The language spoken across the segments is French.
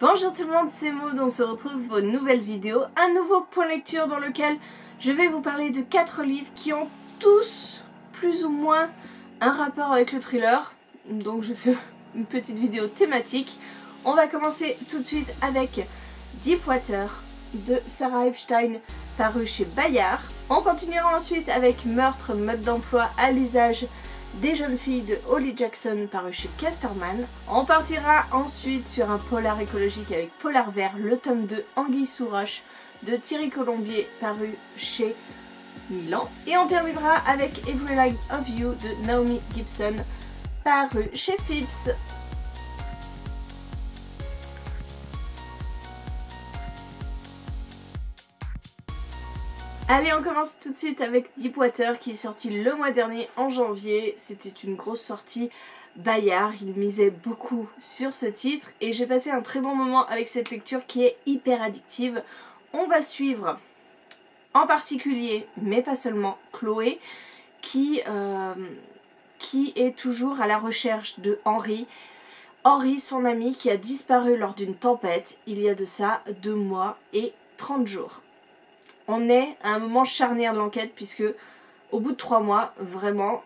Bonjour tout le monde, c'est Maud, on se retrouve pour une nouvelle vidéo, un nouveau point lecture dans lequel je vais vous parler de 4 livres qui ont tous plus ou moins un rapport avec le thriller. Donc je fais une petite vidéo thématique. On va commencer tout de suite avec Deepwater de Sarah Epstein, paru chez Bayard. On continuera ensuite avec Meurtre, mode d'emploi à l'usage des jeunes filles de Holly Jackson, paru chez Casterman. On partira ensuite sur un polar écologique avec Polar Vert, le tome 2 Anguille sous roche de Thierry Colombier, paru chez Milan. Et on terminera avec Every Line of You de Naomi Gibson, paru chez Phipps. Allez, on commence tout de suite avec Deepwater qui est sorti le mois dernier en janvier. C'était une grosse sortie Bayard, il misait beaucoup sur ce titre et j'ai passé un très bon moment avec cette lecture qui est hyper addictive. On va suivre en particulier, mais pas seulement, Chloé qui est toujours à la recherche de Henry. Henry, son ami qui a disparu lors d'une tempête il y a de ça 2 mois et 30 jours. On est à un moment charnière de l'enquête puisque au bout de 3 mois, vraiment,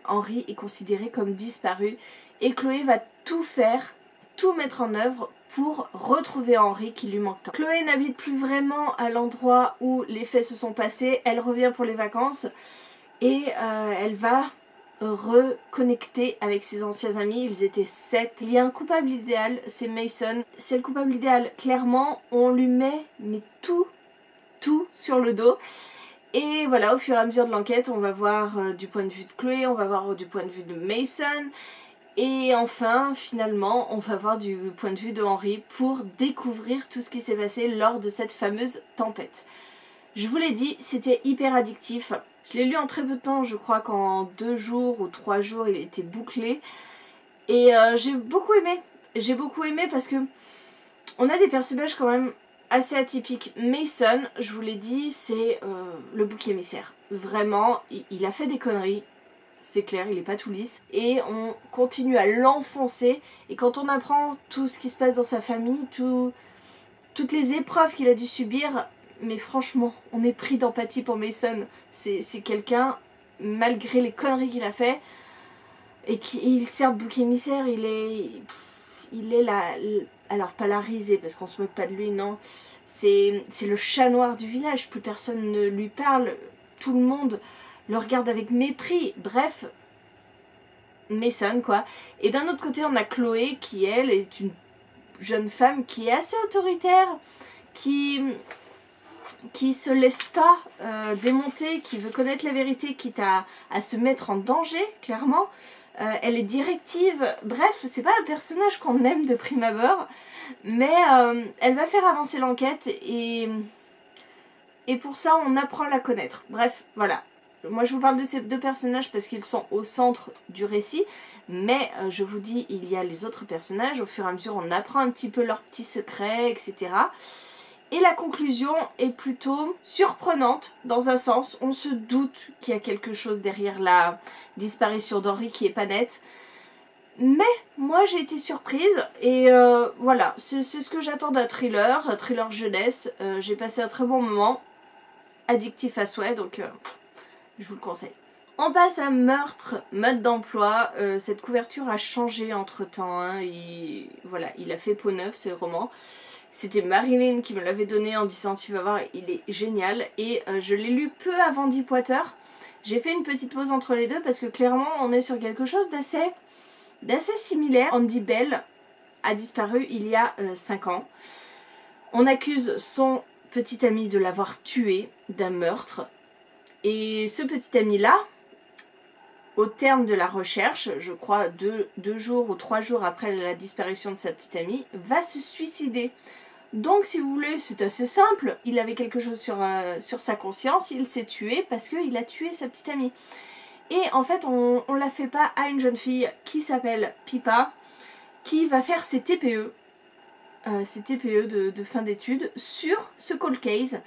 Henry est considéré comme disparu et Chloé va tout faire, tout mettre en œuvre pour retrouver Henry qui lui manque tant. Chloé n'habite plus vraiment à l'endroit où les faits se sont passés, elle revient pour les vacances et elle va reconnecter avec ses anciens amis, ils étaient 7. Il y a un coupable idéal, c'est Mason. C'est le coupable idéal, clairement, on lui met mais tout sur le dos. Et voilà, au fur et à mesure de l'enquête, on va voir du point de vue de Chloé, on va voir du point de vue de Mason. Et enfin, finalement, on va voir du point de vue de Henry pour découvrir tout ce qui s'est passé lors de cette fameuse tempête. Je vous l'ai dit, c'était hyper addictif. Je l'ai lu en très peu de temps, je crois qu'en 2 jours ou 3 jours, il était bouclé. Et j'ai beaucoup aimé. J'ai beaucoup aimé parce que on a des personnages quand même assez atypique. Mason, je vous l'ai dit, c'est le bouc émissaire. Vraiment, il a fait des conneries, c'est clair, il est pas tout lisse. Et on continue à l'enfoncer. Et quand on apprend tout ce qui se passe dans sa famille, toutes les épreuves qu'il a dû subir, mais franchement, on est pris d'empathie pour Mason. C'est quelqu'un, malgré les conneries qu'il a fait, et il sert de bouc émissaire, il est là... Alors pas la risée parce qu'on se moque pas de lui, non. C'est le chat noir du village, plus personne ne lui parle. Tout le monde le regarde avec mépris. Bref, Mason quoi. Et d'un autre côté on a Chloé qui elle est une jeune femme qui est assez autoritaire, qui se laisse pas démonter, qui veut connaître la vérité, quitte à se mettre en danger, clairement. Elle est directive, bref, c'est pas un personnage qu'on aime de prime abord, mais elle va faire avancer l'enquête et pour ça on apprend à la connaître. Bref, voilà. Moi je vous parle de ces 2 personnages parce qu'ils sont au centre du récit, mais je vous dis, il y a les autres personnages, au fur et à mesure on apprend un petit peu leurs petits secrets, etc. Et la conclusion est plutôt surprenante dans un sens. On se doute qu'il y a quelque chose derrière la disparition d'Henry qui est pas nette. Mais moi j'ai été surprise et voilà, c'est ce que j'attends d'un thriller jeunesse. J'ai passé un très bon moment, addictif à souhait, donc je vous le conseille. On passe à Meurtre, mode d'emploi. Cette couverture a changé entre temps, hein, voilà, il a fait peau neuve ce roman. C'était Marilyn qui me l'avait donné en disant tu vas voir, il est génial. Et je l'ai lu peu avant Deepwater. J'ai fait une petite pause entre les deux parce que clairement on est sur quelque chose d'assez similaire. Andy Bell a disparu il y a 5 ans. On accuse son petit ami de l'avoir tué d'un meurtre. Et ce petit ami là, au terme de la recherche, je crois 2 jours ou 3 jours après la disparition de sa petite amie, va se suicider. Donc si vous voulez, c'est assez simple, il avait quelque chose sur sa conscience, il s'est tué parce qu'il a tué sa petite amie. Et en fait on l'a fait pas à une jeune fille qui s'appelle Pippa, qui va faire ses TPE, de fin d'études sur ce cold case.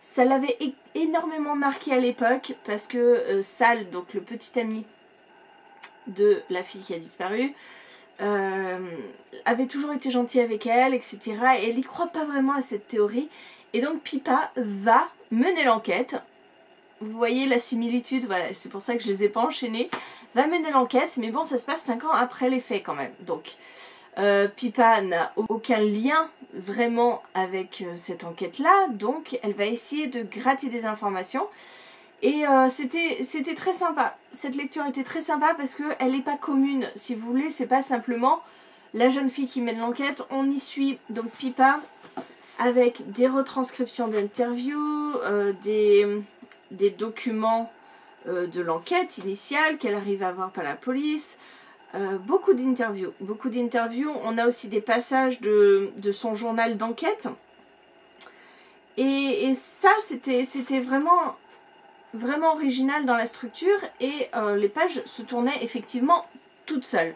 Ça l'avait énormément marqué à l'époque parce que Sal, donc le petit ami de la fille qui a disparu, avait toujours été gentil avec elle, etc. Et elle n'y croit pas vraiment à cette théorie. Et donc Pippa va mener l'enquête. Vous voyez la similitude, voilà, c'est pour ça que je les ai pas enchaînés. Va mener l'enquête, mais bon, ça se passe 5 ans après les faits quand même. Donc, Pippa n'a aucun lien vraiment avec cette enquête-là, donc elle va essayer de gratter des informations. Et c'était très sympa. Cette lecture était très sympa parce qu'elle n'est pas commune. Si vous voulez, c'est pas simplement la jeune fille qui mène l'enquête. On y suit donc Pippa avec des retranscriptions d'interviews, des documents de l'enquête initiale qu'elle arrive à avoir par la police. Beaucoup d'interviews. On a aussi des passages de son journal d'enquête. Et ça, c'était vraiment original dans la structure et les pages se tournaient effectivement toutes seules.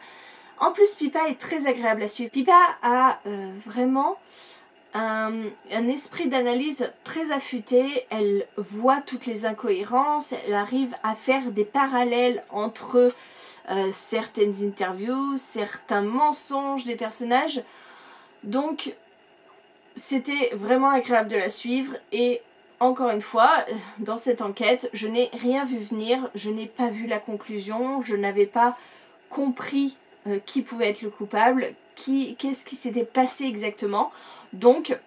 En plus, Pippa est très agréable à suivre. Pippa a vraiment un esprit d'analyse très affûté. Elle voit toutes les incohérences, elle arrive à faire des parallèles entre certaines interviews, certains mensonges des personnages. Donc, c'était vraiment agréable de la suivre et encore une fois, dans cette enquête, je n'ai rien vu venir, je n'ai pas vu la conclusion, je n'avais pas compris qui pouvait être le coupable, qu'est-ce qui s'était passé exactement. Donc,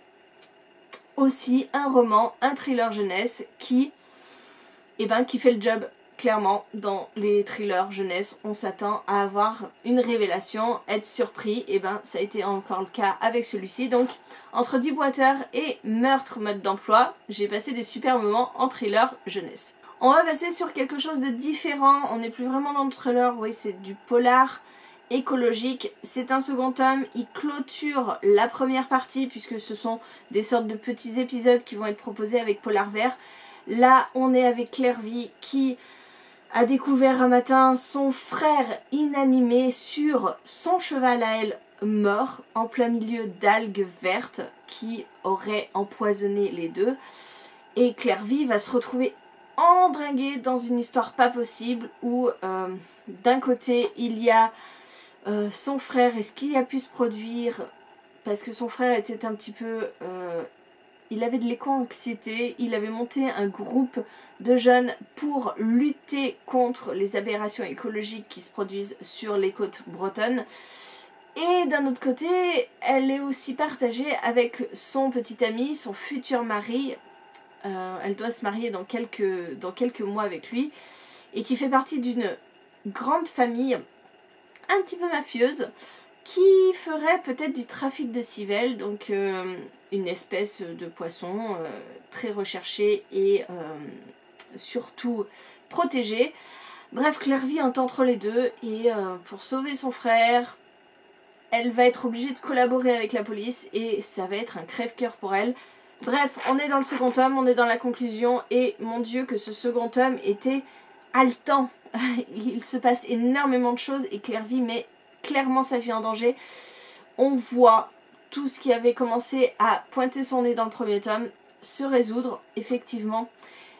aussi un roman, un thriller jeunesse qui fait le job. Clairement, dans les thrillers jeunesse, on s'attend à avoir une révélation, être surpris, et ça a été encore le cas avec celui-ci. Donc, entre Deepwater et Meurtre mode d'emploi, j'ai passé des super moments en thriller jeunesse. On va passer sur quelque chose de différent, on n'est plus vraiment dans le thriller, oui c'est du polar écologique. C'est un second tome, il clôture la première partie puisque ce sont des sortes de petits épisodes qui vont être proposés avec Polar Vert. Là, on est avec Clairvy qui a découvert un matin son frère inanimé sur son cheval à elle mort en plein milieu d'algues vertes qui auraient empoisonné les deux. Et Clairvy va se retrouver embringuée dans une histoire pas possible où d'un côté il y a son frère et ce qui a pu se produire parce que son frère était un petit peu... il avait de l'éco-anxiété, il avait monté un groupe de jeunes pour lutter contre les aberrations écologiques qui se produisent sur les côtes bretonnes. Et d'un autre côté, elle est aussi partagée avec son petit ami, son futur mari. Elle doit se marier dans quelques mois avec lui. Et qui fait partie d'une grande famille un petit peu mafieuse qui ferait peut-être du trafic de civelles, donc une espèce de poisson très recherché et surtout protégé. Bref, Clairvy est entre les deux et pour sauver son frère, elle va être obligée de collaborer avec la police et ça va être un crève-cœur pour elle. Bref, on est dans le second tome, on est dans la conclusion et mon Dieu que ce second tome était haletant. Il se passe énormément de choses et Clairvy met clairement sa vie en danger. On voit tout ce qui avait commencé à pointer son nez dans le premier tome se résoudre, effectivement.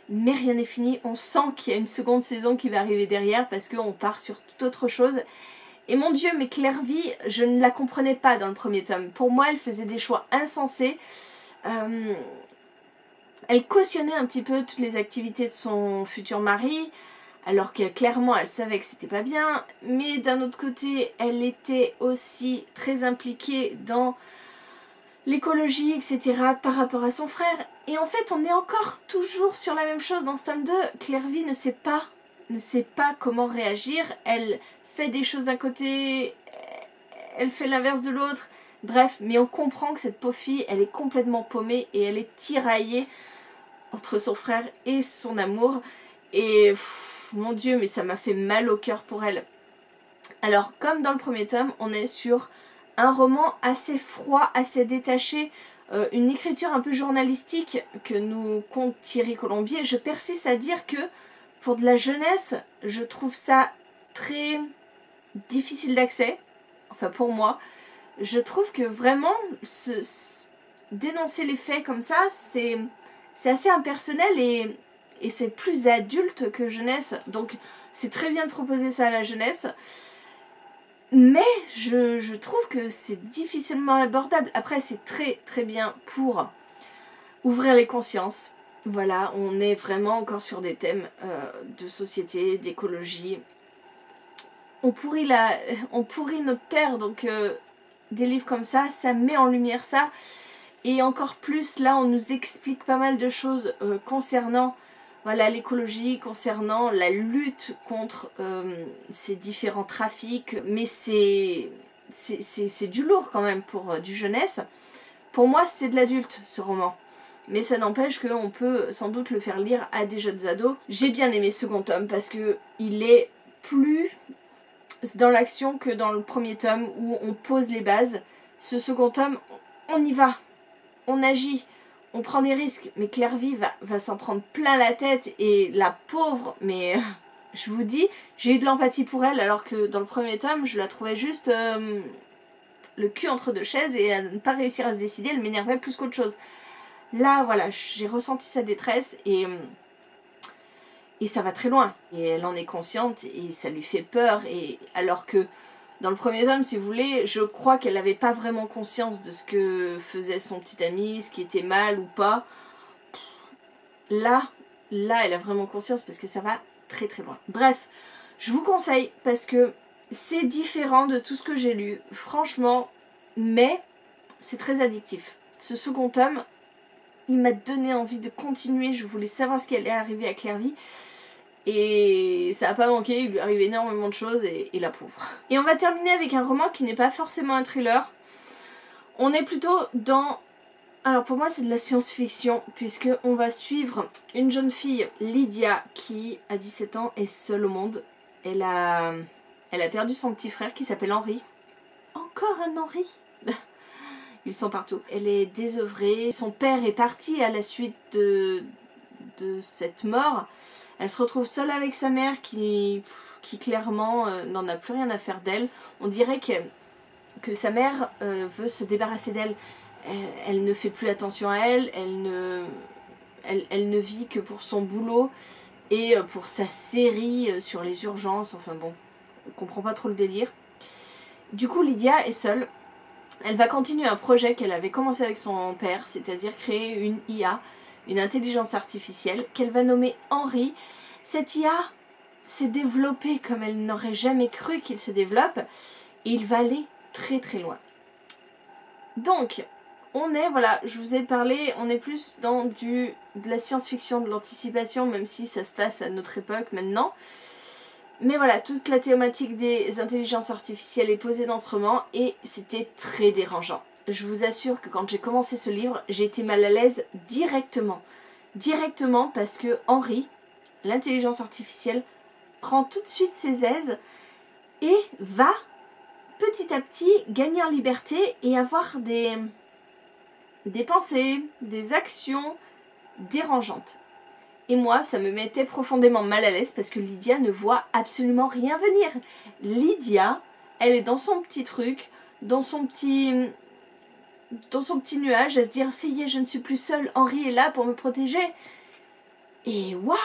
Mais rien n'est fini. On sent qu'il y a une seconde saison qui va arriver derrière parce qu'on part sur toute autre chose. Et mon Dieu, mais Clairvy, je ne la comprenais pas dans le premier tome. Pour moi, elle faisait des choix insensés. Elle cautionnait un petit peu toutes les activités de son futur mari. Alors que clairement elle savait que c'était pas bien, mais d'un autre côté elle était aussi très impliquée dans l'écologie, etc. par rapport à son frère. Et en fait on est encore toujours sur la même chose dans ce tome 2. Clairvy ne sait pas comment réagir, elle fait des choses d'un côté, elle fait l'inverse de l'autre. Bref, mais on comprend que cette pauvre fille, elle est complètement paumée et elle est tiraillée entre son frère et son amour. Et mon Dieu, mais ça m'a fait mal au cœur pour elle. Alors, comme dans le premier tome, on est sur un roman assez froid, assez détaché, une écriture un peu journalistique que nous conte Thierry Colombier. Je persiste à dire que, pour de la jeunesse, je trouve ça très difficile d'accès. Enfin, pour moi. Je trouve que vraiment, dénoncer les faits comme ça, c'est assez impersonnel et c'est plus adulte que jeunesse. Donc c'est très bien de proposer ça à la jeunesse. Mais je trouve que c'est difficilement abordable. Après, c'est très très bien pour ouvrir les consciences. Voilà, on est vraiment encore sur des thèmes de société, d'écologie. On pourrit notre terre, donc des livres comme ça met en lumière ça. Et encore plus, là, on nous explique pas mal de choses concernant voilà, l'écologie, concernant la lutte contre ces différents trafics. Mais c'est du lourd quand même pour du jeunesse. Pour moi, c'est de l'adulte, ce roman. Mais ça n'empêche qu'on peut sans doute le faire lire à des jeunes ados. J'ai bien aimé ce second tome parce que il est plus dans l'action que dans le premier tome où on pose les bases. Ce second tome, on y va, on agit, on prend des risques. Mais Clairvy va s'en prendre plein la tête et la pauvre, mais je vous dis, j'ai eu de l'empathie pour elle alors que dans le premier tome, je la trouvais juste le cul entre deux chaises et à ne pas réussir à se décider, elle m'énervait plus qu'autre chose. Là, voilà, j'ai ressenti sa détresse et ça va très loin. Et elle en est consciente et ça lui fait peur. Et alors que dans le premier tome, si vous voulez, je crois qu'elle n'avait pas vraiment conscience de ce que faisait son petit ami, ce qui était mal ou pas. Là, elle a vraiment conscience parce que ça va très très loin. Bref, je vous conseille parce que c'est différent de tout ce que j'ai lu, franchement, mais c'est très addictif. Ce second tome, il m'a donné envie de continuer, je voulais savoir ce qui allait arriver à Clairvy. Et ça n'a pas manqué, il lui arrive énormément de choses et la pauvre. Et on va terminer avec un roman qui n'est pas forcément un thriller. On est plutôt dans... Alors pour moi c'est de la science-fiction puisque on va suivre une jeune fille, Lydia, qui à 17 ans est seule au monde. Elle a perdu son petit frère qui s'appelle Henri. Encore un Henri. Ils sont partout. Elle est désœuvrée. Son père est parti à la suite de cette mort. Elle se retrouve seule avec sa mère qui clairement n'en a plus rien à faire d'elle. On dirait que sa mère veut se débarrasser d'elle. Elle ne fait plus attention à elle. Elle ne vit que pour son boulot et pour sa série sur les urgences. Enfin bon, on comprend pas trop le délire. Du coup, Lydia est seule. Elle va continuer un projet qu'elle avait commencé avec son père, c'est-à-dire créer une IA, une intelligence artificielle, qu'elle va nommer Henri. Cette IA s'est développée comme elle n'aurait jamais cru qu'il se développe, et il va aller très très loin. Donc, on est, voilà, je vous ai parlé, on est plus dans de la science-fiction, de l'anticipation, même si ça se passe à notre époque maintenant. Mais voilà, toute la thématique des intelligences artificielles est posée dans ce roman et c'était très dérangeant. Je vous assure que quand j'ai commencé ce livre, j'ai été mal à l'aise directement. Directement parce que Henri, l'intelligence artificielle, prend tout de suite ses aises et va petit à petit gagner en liberté et avoir des pensées, des actions dérangeantes. Et moi, ça me mettait profondément mal à l'aise parce que Lydia ne voit absolument rien venir. Lydia, elle est dans son petit truc, dans son petit nuage, à se dire « ça y est, je ne suis plus seule, Henri est là pour me protéger ». Et waouh,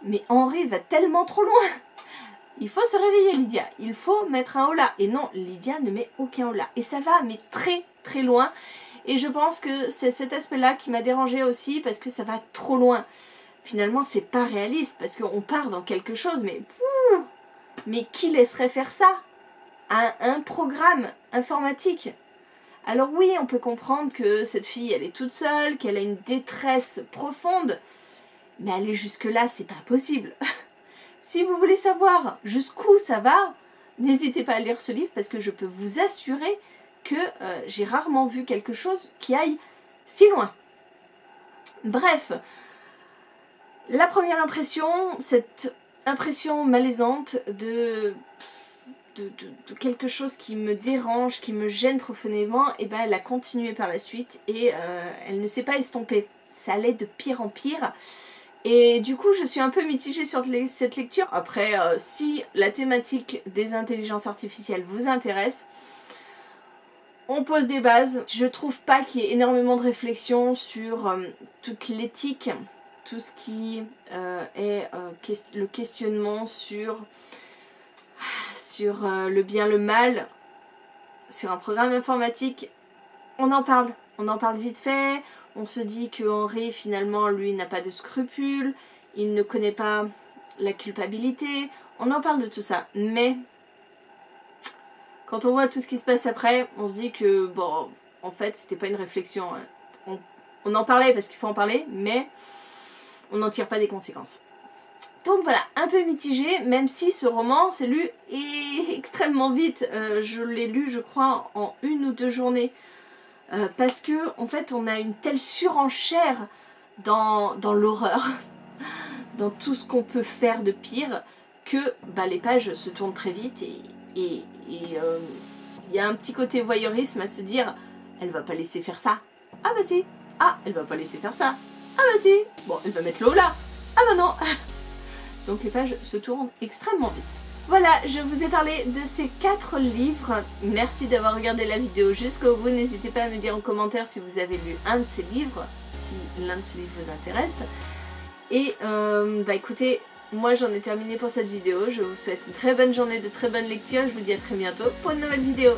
mais Henri va tellement trop loin. Il faut se réveiller, Lydia. Il faut mettre un holà. Et non, Lydia ne met aucun holà. Et ça va, mais très très loin. Et je pense que c'est cet aspect-là qui m'a dérangée aussi parce que ça va trop loin. Finalement, c'est pas réaliste parce qu'on part dans quelque chose, mais qui laisserait faire ça à un programme informatique? Alors oui, on peut comprendre que cette fille, elle est toute seule, qu'elle a une détresse profonde, mais aller jusque-là, c'est pas possible. Si vous voulez savoir jusqu'où ça va, n'hésitez pas à lire ce livre parce que je peux vous assurer que j'ai rarement vu quelque chose qui aille si loin. Bref, la première impression, cette impression malaisante de quelque chose qui me dérange, qui me gêne profondément, et ben elle a continué par la suite et elle ne s'est pas estompée. Ça allait de pire en pire. Et du coup, je suis un peu mitigée sur cette lecture. Après, si la thématique des intelligences artificielles vous intéresse, on pose des bases. Je trouve pas qu'il y ait énormément de réflexion sur toute l'éthique, tout ce qui est le questionnement sur sur le bien, le mal, sur un programme informatique, on en parle vite fait, on se dit que Henry finalement lui n'a pas de scrupules, il ne connaît pas la culpabilité, on en parle de tout ça, mais quand on voit tout ce qui se passe après, on se dit que bon, en fait c'était pas une réflexion, on en parlait parce qu'il faut en parler, mais on n'en tire pas des conséquences. Donc voilà, un peu mitigé, même si ce roman s'est lu extrêmement vite. Je l'ai lu, je crois, en 1 ou 2 journées. Parce que, en fait, on a une telle surenchère dans l'horreur, dans tout ce qu'on peut faire de pire, que bah, les pages se tournent très vite et y a un petit côté voyeurisme à se dire « Elle va pas laisser faire ça. Ah bah si. Ah, elle va pas laisser faire ça. Ah bah si. Bon, elle va mettre l'eau là. Ah bah non. » Donc les pages se tournent extrêmement vite. Voilà, je vous ai parlé de ces 4 livres. Merci d'avoir regardé la vidéo jusqu'au bout. N'hésitez pas à me dire en commentaire si vous avez lu un de ces livres, si l'un de ces livres vous intéresse. Et bah écoutez, moi j'en ai terminé pour cette vidéo. Je vous souhaite une très bonne journée, de très bonnes lectures. Je vous dis à très bientôt pour une nouvelle vidéo.